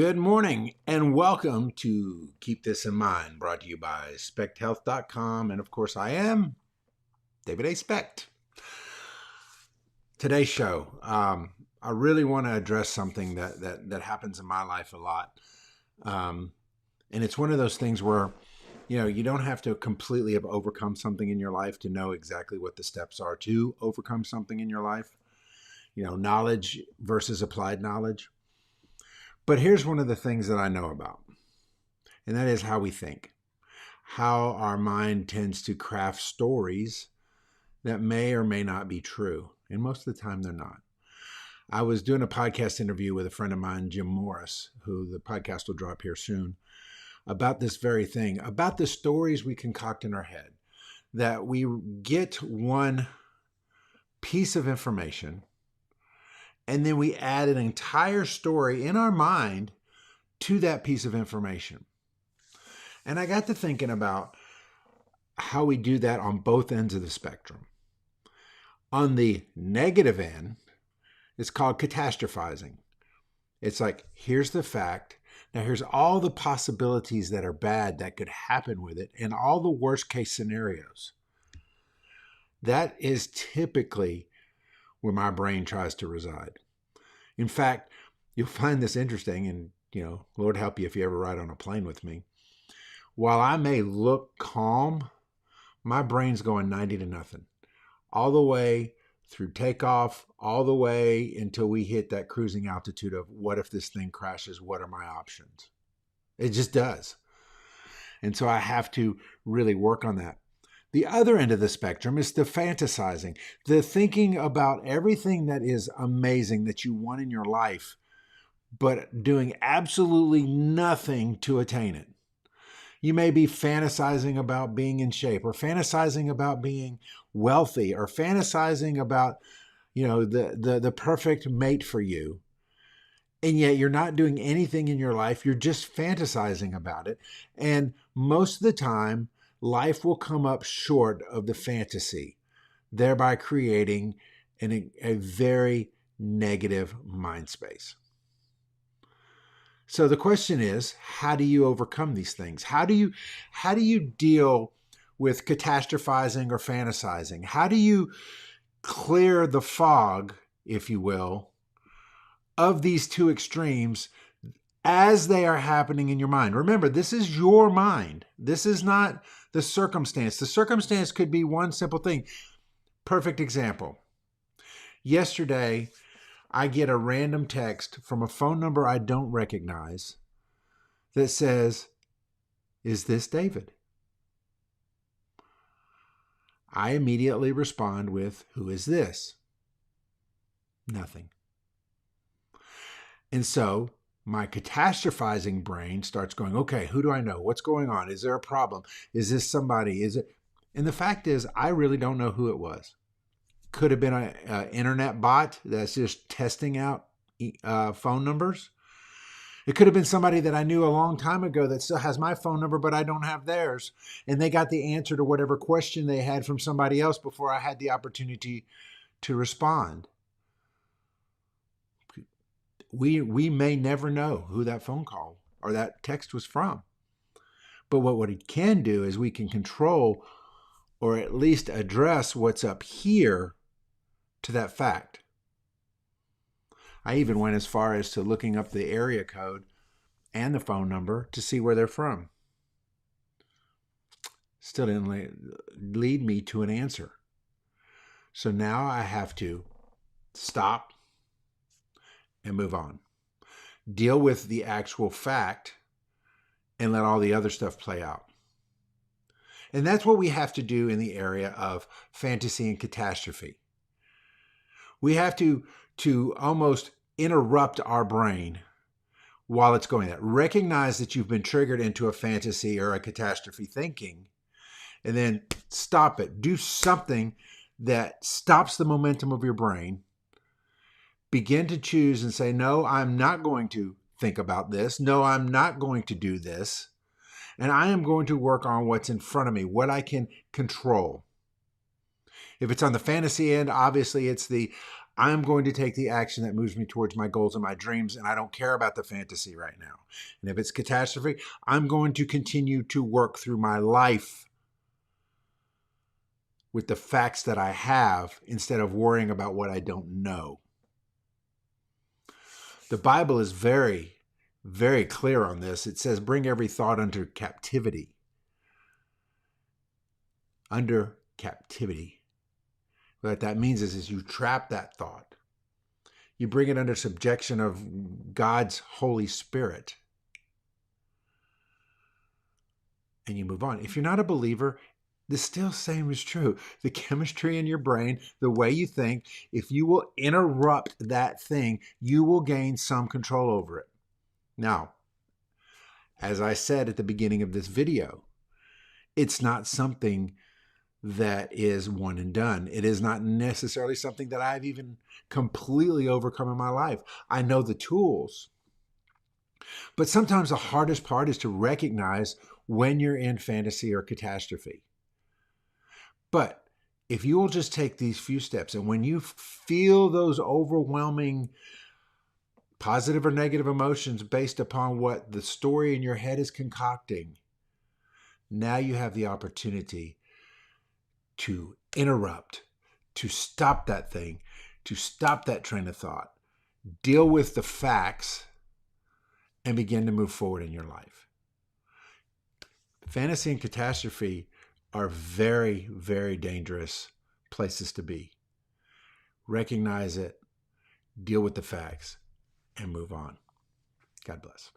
Good morning and welcome to Keep This in Mind, brought to you by SpectHealth.com. And of course, I am David A. Specht. Today's show, I really want to address something that happens in my life a lot. And it's one of those things where, you don't have to completely have overcome something in your life to know exactly what the steps are to overcome something in your life. Knowledge versus applied knowledge. But here's one of the things that I know about, and that is how we think, how our mind tends to craft stories that may or may not be true. And most of the time they're not. I was doing a podcast interview with a friend of mine, Jim Morris, who the podcast will drop here soon, about this very thing, about the stories we concoct in our head, that we get one piece of information and then we add an entire story in our mind to that piece of information. And I got to thinking about how we do that on both ends of the spectrum. On the negative end, it's called catastrophizing. It's like, here's the fact. Now here's all the possibilities that are bad that could happen with it and all the worst case scenarios. That is typically where my brain tries to reside. In fact, you'll find this interesting, and Lord help you if you ever ride on a plane with me. While I may look calm, my brain's going 90 to nothing, all the way through takeoff, all the way until we hit that cruising altitude of what if this thing crashes? What are my options? It just does. And so I have to really work on that. The other end of the spectrum is the fantasizing, the thinking about everything that is amazing that you want in your life, but doing absolutely nothing to attain it. You may be fantasizing about being in shape, or fantasizing about being wealthy, or fantasizing about, the perfect mate for you. And yet you're not doing anything in your life. You're just fantasizing about it. And most of the time, life will come up short of the fantasy, thereby creating a very negative mind space. So the question is, how do you overcome these things? How do you deal with catastrophizing or fantasizing? How do you clear the fog, if you will, of these two extremes as they are happening in your mind? Remember, this is your mind. This is not the circumstance. The circumstance could be one simple thing. Perfect example. Yesterday, I get a random text from a phone number I don't recognize that says, "Is this David?" I immediately respond with, "Who is this?" Nothing. And so my catastrophizing brain starts going, okay, who do I know? What's going on? Is there a problem? Is this somebody? Is it? And the fact is, I really don't know who it was. Could have been an internet bot that's just testing out phone numbers. It could have been somebody that I knew a long time ago that still has my phone number, but I don't have theirs. And they got the answer to whatever question they had from somebody else before I had the opportunity to respond. We may never know who that phone call or that text was from. But what we can do is we can control or at least address what's up here to that fact. I even went as far as to looking up the area code and the phone number to see where they're from. Still didn't lead me to an answer. So now I have to stop and move on. Deal with the actual fact and let all the other stuff play out. And that's what we have to do in the area of fantasy and catastrophe. We have to almost interrupt our brain while it's going there. Recognize that you've been triggered into a fantasy or a catastrophe thinking, and then stop it. Do something that stops the momentum of your brain. Begin to choose and say, no, I'm not going to think about this. No, I'm not going to do this. And I am going to work on what's in front of me, what I can control. If it's on the fantasy end, obviously it's I'm going to take the action that moves me towards my goals and my dreams, and I don't care about the fantasy right now. And if it's catastrophe, I'm going to continue to work through my life with the facts that I have instead of worrying about what I don't know. The Bible is very, very clear on this. It says, bring every thought under captivity. Under captivity. What that means is you trap that thought. You bring it under subjection of God's Holy Spirit. And you move on. If you're not a believer, the still same is true. The chemistry in your brain, the way you think, if you will interrupt that thing, you will gain some control over it. Now, as I said at the beginning of this video, it's not something that is one and done. It is not necessarily something that I've even completely overcome in my life. I know the tools. But sometimes the hardest part is to recognize when you're in fantasy or catastrophe. But if you will just take these few steps, and when you feel those overwhelming positive or negative emotions based upon what the story in your head is concocting, now you have the opportunity to interrupt, to stop that thing, to stop that train of thought, deal with the facts, and begin to move forward in your life. Fantasy and catastrophe are very, very dangerous places to be. Recognize it, deal with the facts, and move on. God bless.